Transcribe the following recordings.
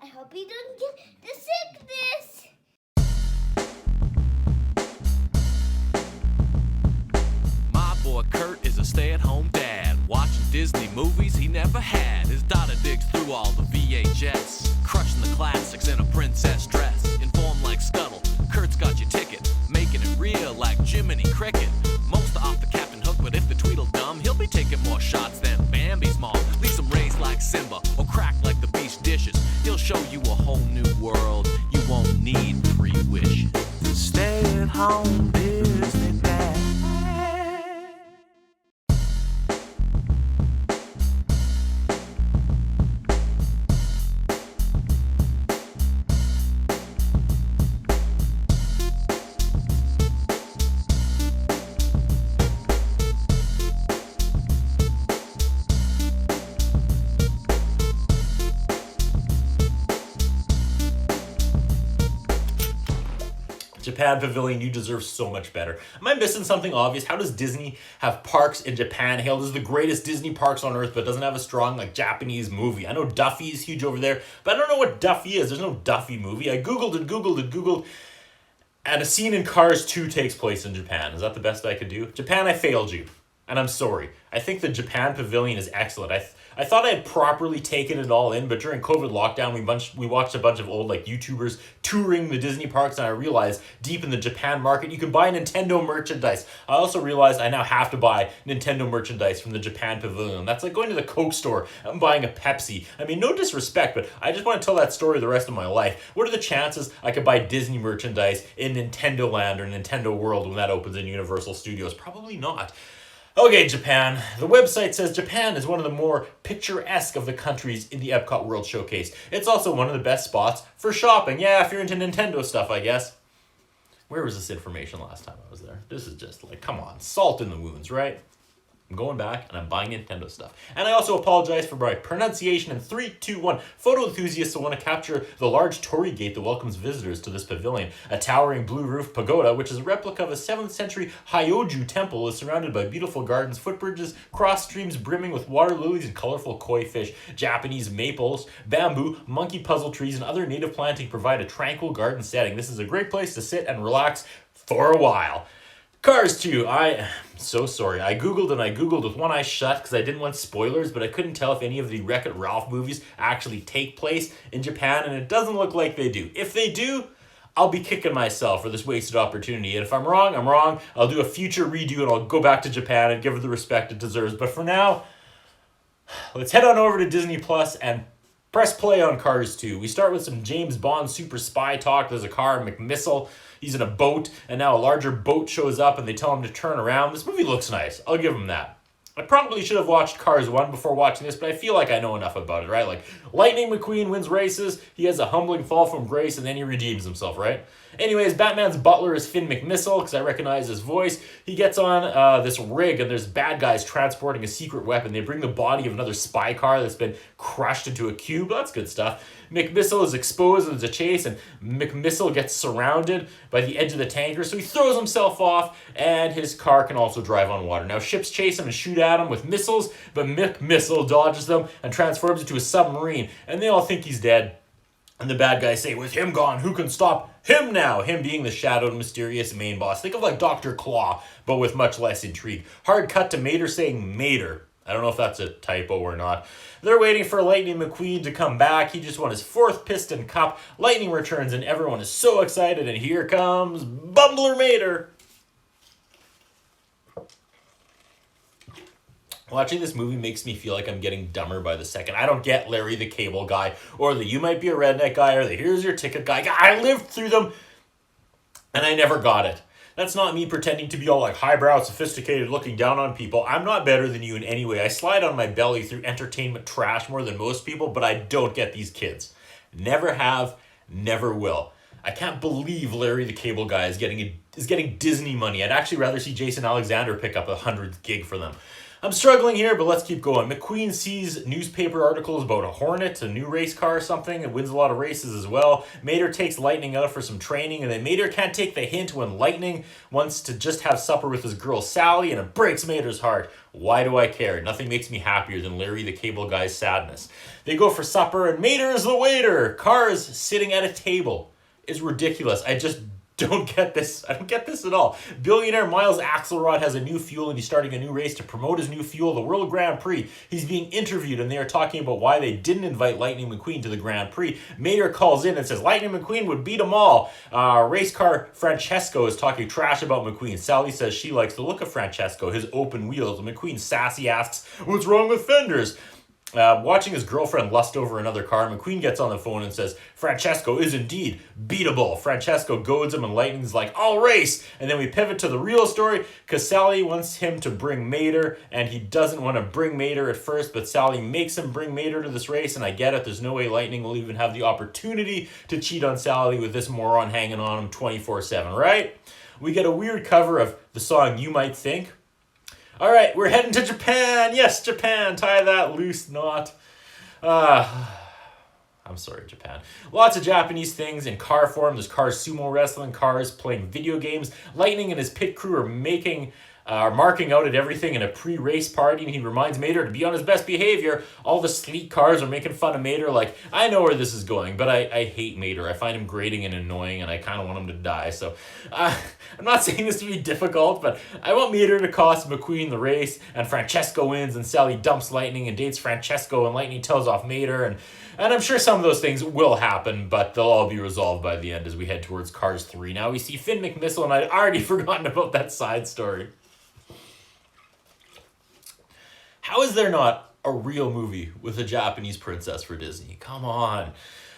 I hope you don't get the sickness. My boy Kurt is a stay-at-home dad, watching Disney movies he never had. His daughter digs through all the VHS, crushing the classics in a princess dress. Informed like Scuttle, Kurt's got your ticket, making it real like Jiminy Cricket. Most off the Captain Hook, but if the Tweedle dumb, he'll be taking more shots than Bambi's mom. Leaves him raised like Simba, or cracked like the beast dishes. He'll show you a whole new world, you won't need 3 wishes. Stay at home, Disney dad. Japan Pavilion, you deserve so much better. Am I missing something obvious? How does Disney have parks in Japan hailed as the greatest Disney parks on earth, but doesn't have a strong Japanese movie? I know Duffy is huge over there, but I don't know what Duffy is. There's no Duffy movie. I Googled, and a scene in Cars 2 takes place in Japan. Is that the best I could do? Japan, I failed you, and I'm sorry. I think the Japan Pavilion is excellent. I thought I had properly taken it all in, but during COVID lockdown, we watched a bunch of old YouTubers touring the Disney parks, and I realized deep in the Japan market, you can buy Nintendo merchandise. I also realized I now have to buy Nintendo merchandise from the Japan Pavilion. That's like going to the Coke store and buying a Pepsi. I mean, no disrespect, but I just want to tell that story the rest of my life. What are the chances I could buy Disney merchandise in Nintendo Land or Nintendo World when that opens in Universal Studios? Probably not. Okay, Japan. The website says Japan is one of the more picturesque of the countries in the Epcot World Showcase. It's also one of the best spots for shopping. Yeah, if you're into Nintendo stuff, I guess. Where was this information last time I was there? This is just come on, salt in the wounds, right? I'm going back and I'm buying Nintendo stuff. And I also apologize for my pronunciation in 3, 2, 1. Photo enthusiasts will want to capture the large torii gate that welcomes visitors to this pavilion. A towering blue roof pagoda, which is a replica of a 7th century Hyoju temple, is surrounded by beautiful gardens, footbridges, cross streams brimming with water lilies and colorful koi fish. Japanese maples, bamboo, monkey puzzle trees, and other native planting provide a tranquil garden setting. This is a great place to sit and relax for a while. Cars 2, I'm so sorry. I Googled with one eye shut because I didn't want spoilers, but I couldn't tell if any of the Wreck-It Ralph movies actually take place in Japan, and it doesn't look like they do. If they do, I'll be kicking myself for this wasted opportunity. And if I'm wrong, I'm wrong. I'll do a future redo and I'll go back to Japan and give it the respect it deserves. But for now, let's head on over to Disney Plus and press play on Cars 2. We start with some James Bond super spy talk. There's a car, McMissile. He's in a boat, and now a larger boat shows up, and they tell him to turn around. This movie looks nice. I'll give him that. I probably should have watched Cars 1 before watching this, but I feel like I know enough about it, right? Lightning McQueen wins races, he has a humbling fall from grace, and then he redeems himself, right? Anyways, Batman's butler is Finn McMissile, because I recognize his voice. He gets on this rig, and there's bad guys transporting a secret weapon. They bring the body of another spy car that's been crushed into a cube. That's good stuff. McMissile is exposed as a chase, and McMissile gets surrounded by the edge of the tanker, so he throws himself off, and his car can also drive on water. Now, ships chase him and shoot at him with missiles, but McMissile dodges them and transforms into a submarine, and they all think he's dead. And the bad guys say, with him gone, who can stop him now? Him being the shadowed, mysterious main boss. Think of Dr. Claw, but with much less intrigue. Hard cut to Mater saying Mater. I don't know if that's a typo or not. They're waiting for Lightning McQueen to come back. He just won his 4th Piston Cup. Lightning returns and everyone is so excited, and here comes Bumbler Mater. Watching this movie makes me feel like I'm getting dumber by the second. I don't get Larry the Cable Guy, or the you might be a redneck guy, or the here's your ticket guy. I lived through them, and I never got it. That's not me pretending to be all highbrow, sophisticated, looking down on people. I'm not better than you in any way. I slide on my belly through entertainment trash more than most people, but I don't get these kids. Never have, never will. I can't believe Larry the Cable Guy is getting Disney money. I'd actually rather see Jason Alexander pick up 100th gig for them. I'm struggling here, but let's keep going. McQueen sees newspaper articles about a Hornet, a new race car or something, and wins a lot of races as well. Mater takes Lightning out for some training, and then Mater can't take the hint when Lightning wants to just have supper with his girl Sally, and it breaks Mater's heart. Why do I care? Nothing makes me happier than Larry the Cable Guy's sadness. They go for supper, and Mater is the waiter. Cars sitting at a table. It's ridiculous. I just don't get this. I don't get this at all. Billionaire Miles Axelrod has a new fuel and he's starting a new race to promote his new fuel, the World Grand Prix. He's being interviewed and they are talking about why they didn't invite Lightning McQueen to the Grand Prix. Mater calls in and says Lightning McQueen would beat them all. Race car Francesco is talking trash about McQueen. Sally says she likes the look of Francesco, his open wheels. McQueen sassy asks, "What's wrong with fenders?" Watching his girlfriend lust over another car, McQueen gets on the phone and says, Francesco is indeed beatable. Francesco goads him and Lightning's like, I'll race. And then we pivot to the real story because Sally wants him to bring Mater and he doesn't want to bring Mater at first, but Sally makes him bring Mater to this race and I get it. There's no way Lightning will even have the opportunity to cheat on Sally with this moron hanging on him 24/7, right? We get a weird cover of the song You Might Think. All right, we're heading to Japan. Yes, Japan. Tie that loose knot. I'm sorry, Japan. Lots of Japanese things in car form. There's cars sumo wrestling, cars playing video games. Lightning and his pit crew are marking out at everything in a pre-race party, and he reminds Mater to be on his best behavior. All the sleek cars are making fun of Mater, like, I know where this is going, but I hate Mater. I find him grating and annoying, and I kind of want him to die. So I'm not saying this to be difficult, but I want Mater to cost McQueen the race, and Francesco wins, and Sally dumps Lightning and dates Francesco, and Lightning tells off Mater, and I'm sure some of those things will happen, but they'll all be resolved by the end as we head towards Cars 3. Now we see Finn McMissile, and I'd already forgotten about that side story. How is there not a real movie with a Japanese princess for Disney? Come on.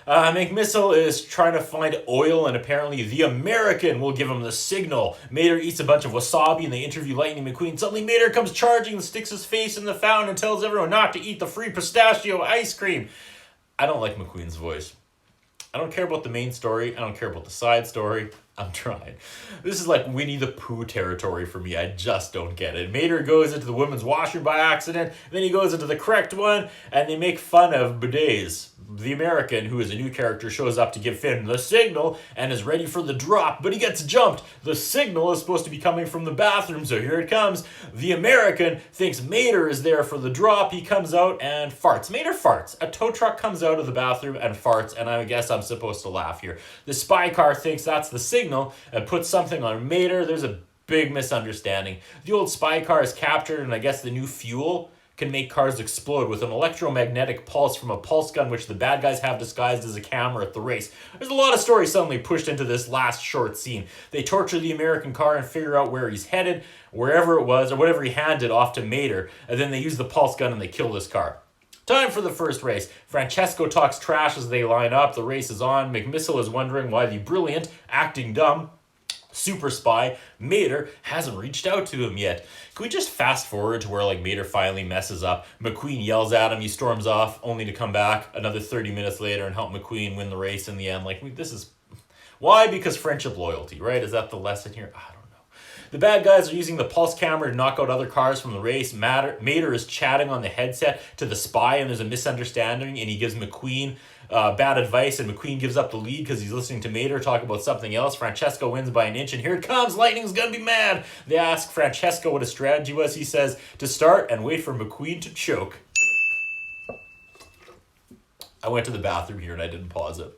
McMissile is trying to find oil, and apparently the American will give him the signal. Mater eats a bunch of wasabi, and they interview Lightning McQueen. Suddenly, Mater comes charging and sticks his face in the fountain and tells everyone not to eat the free pistachio ice cream. I don't like McQueen's voice. I don't care about the main story. I don't care about the side story. I'm trying. This is like Winnie the Pooh territory for me. I just don't get it. Mater goes into the women's washroom by accident. Then he goes into the correct one, and they make fun of bidets. The American, who is a new character, shows up to give Finn the signal and is ready for the drop, but he gets jumped. The signal is supposed to be coming from the bathroom, so here it comes. The American thinks Mater is there for the drop. He comes out and farts. Mater farts. A tow truck comes out of the bathroom and farts, and I guess I'm supposed to laugh here. The spy car thinks that's the signal and puts something on Mater. There's a big misunderstanding. The old spy car is captured, and I guess the new fuel can make cars explode with an electromagnetic pulse from a pulse gun, which the bad guys have disguised as a camera at the race. There's a lot of story suddenly pushed into this last short scene. They torture the American car and figure out where he's headed, wherever it was, or whatever he handed off to Mater, and then they use the pulse gun and they kill this car. Time for the first race. Francesco talks trash as they line up. The race is on. McMissile is wondering why the brilliant, acting dumb, super spy Mater hasn't reached out to him yet. Can we just fast forward to where like Mater finally messes up? McQueen yells at him, he storms off, only to come back another 30 minutes later and help McQueen win the race in the end. Like, this is... Why? Because friendship loyalty, right? Is that the lesson here? I don't know. The bad guys are using the pulse camera to knock out other cars from the race. Mater is chatting on the headset to the spy, and there's a misunderstanding, and he gives McQueen bad advice, and McQueen gives up the lead because he's listening to Mater talk about something else. Francesco wins by an inch, and here it comes. Lightning's gonna be mad. They ask Francesco what his strategy was. He says to start and wait for McQueen to choke. I went to the bathroom here and I didn't pause it.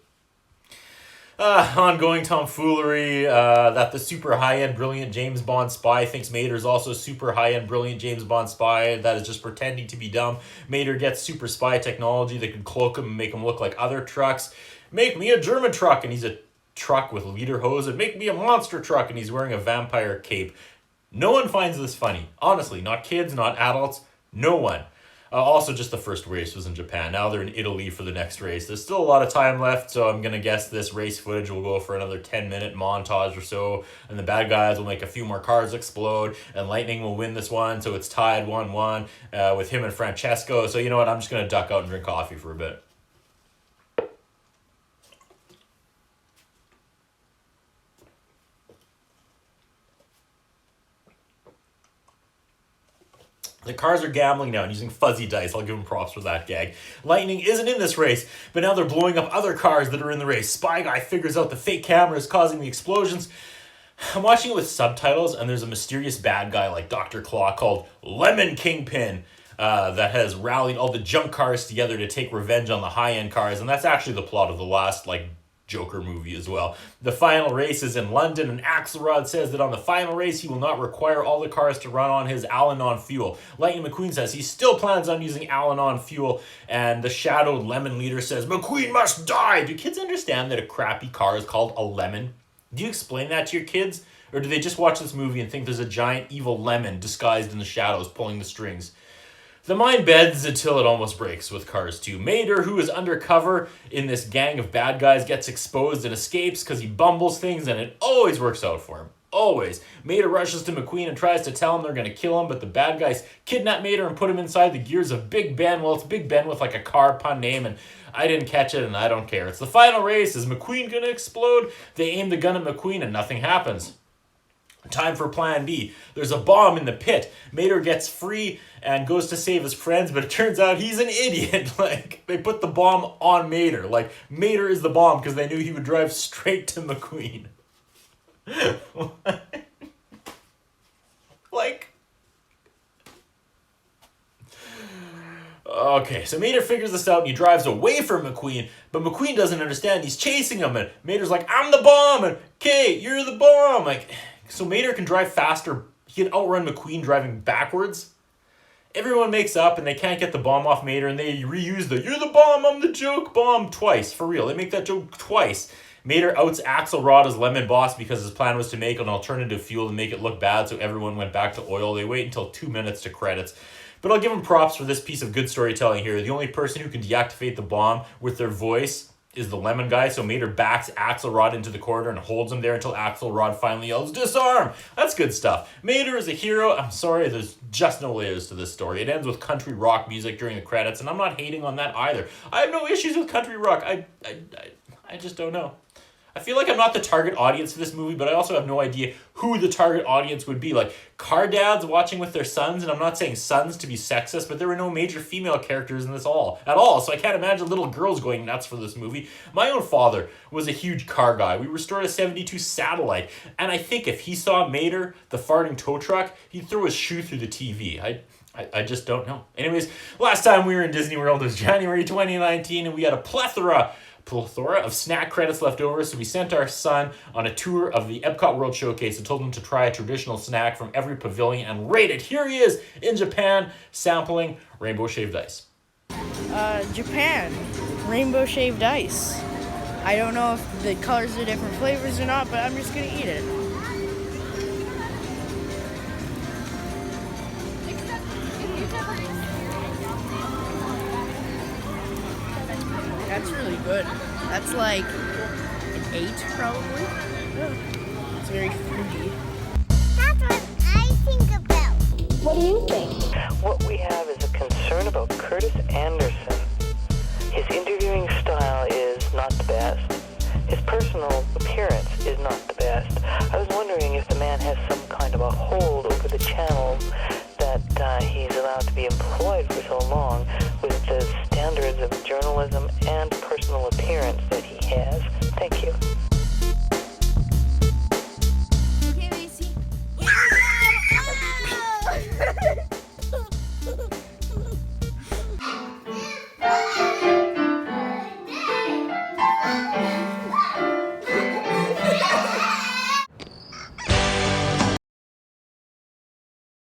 Ongoing tomfoolery, that the super high-end brilliant James Bond spy thinks Mater's also super high-end brilliant James Bond spy that is just pretending to be dumb. Mater gets super spy technology that can cloak him and make him look like other trucks. Make me a German truck, and he's a truck with leader hose, and make me a monster truck, and he's wearing a vampire cape. No one finds this funny. Honestly, not kids, not adults, no one. Also, just the first race was in Japan. Now they're in Italy for the next race. There's still a lot of time left, so I'm going to guess this race footage will go for another 10-minute montage or so, and the bad guys will make a few more cars explode, and Lightning will win this one, so it's tied 1-1 with him and Francesco. So you know what? I'm just going to duck out and drink coffee for a bit. The cars are gambling now and using fuzzy dice. I'll give them props for that gag. Lightning isn't in this race, but now they're blowing up other cars that are in the race. Spy Guy figures out the fake camera is causing the explosions. I'm watching it with subtitles, and there's a mysterious bad guy like Dr. Claw called Lemon Kingpin that has rallied all the junk cars together to take revenge on the high-end cars, and that's actually the plot of the last, Joker movie as well. The final race is in London, and Axelrod says that on the final race he will not require all the cars to run on his Al-Anon fuel. Lightning McQueen says he still plans on using Al-Anon fuel, and the shadowed Lemon leader says McQueen must die. Do kids understand that a crappy car is called a lemon? Do you explain that to your kids? Or do they just watch this movie and think there's a giant evil lemon disguised in the shadows pulling the strings? The mind bends until it almost breaks with Cars 2. Mater, who is undercover in this gang of bad guys, gets exposed and escapes because he bumbles things, and it always works out for him. Always. Mater rushes to McQueen and tries to tell him they're going to kill him, but the bad guys kidnap Mater and put him inside the gears of Big Ben. Well, it's Big Ben with a car pun name, and I didn't catch it, and I don't care. It's the final race. Is McQueen going to explode? They aim the gun at McQueen, and nothing happens. Time for plan B. There's a bomb in the pit. Mater gets free and goes to save his friends, but it turns out he's an idiot. They put the bomb on Mater. Mater is the bomb because they knew he would drive straight to McQueen. Okay, so Mater figures this out and he drives away from McQueen, but McQueen doesn't understand. He's chasing him, and Mater's like, I'm the bomb, and Kate, you're the bomb. So Mater can drive faster. He can outrun McQueen driving backwards. Everyone makes up, and they can't get the bomb off Mater, and they reuse the "you're the bomb, I'm the joke" bomb twice. For real, they make that joke twice. Mater outs Axelrod as Lemonboss because his plan was to make an alternative fuel to make it look bad, so everyone went back to oil. They wait until 2 minutes to credits. But I'll give them props for this piece of good storytelling here. The only person who can deactivate the bomb with their voice is the Lemon guy, so Mater backs Axelrod into the corner and holds him there until Axelrod finally yells, "Disarm!" That's good stuff. Mater is a hero. I'm sorry, there's just no layers to this story. It ends with country rock music during the credits, and I'm not hating on that either. I have no issues with country rock. I just don't know. I feel like I'm not the target audience for this movie, but I also have no idea who the target audience would be. Car dads watching with their sons, and I'm not saying sons to be sexist, but there were no major female characters in this at all, so I can't imagine little girls going nuts for this movie. My own father was a huge car guy. We restored a 72 Satellite, and I think if he saw Mater, the farting tow truck, he'd throw his shoe through the TV. I just don't know. Anyways, last time we were in Disney World was January 2019, and we had a plethora of snack credits left over, so we sent our son on a tour of the Epcot World Showcase and told him to try a traditional snack from every pavilion and rate it. Here he is in Japan sampling rainbow shaved ice. Japan, rainbow shaved ice. I don't know if the colors are different flavors or not, but I'm just gonna eat it. That's really good. That's like an 8 probably. Yeah. It's very fruity. That's what I think about. What do you think? What we have is a concern about Curtis Anderson. His interviewing style is not the best. His personal appearance is not the best. I was wondering if the man has some kind of a hold over the channel that he's allowed to be employed for so long with the standards of journalism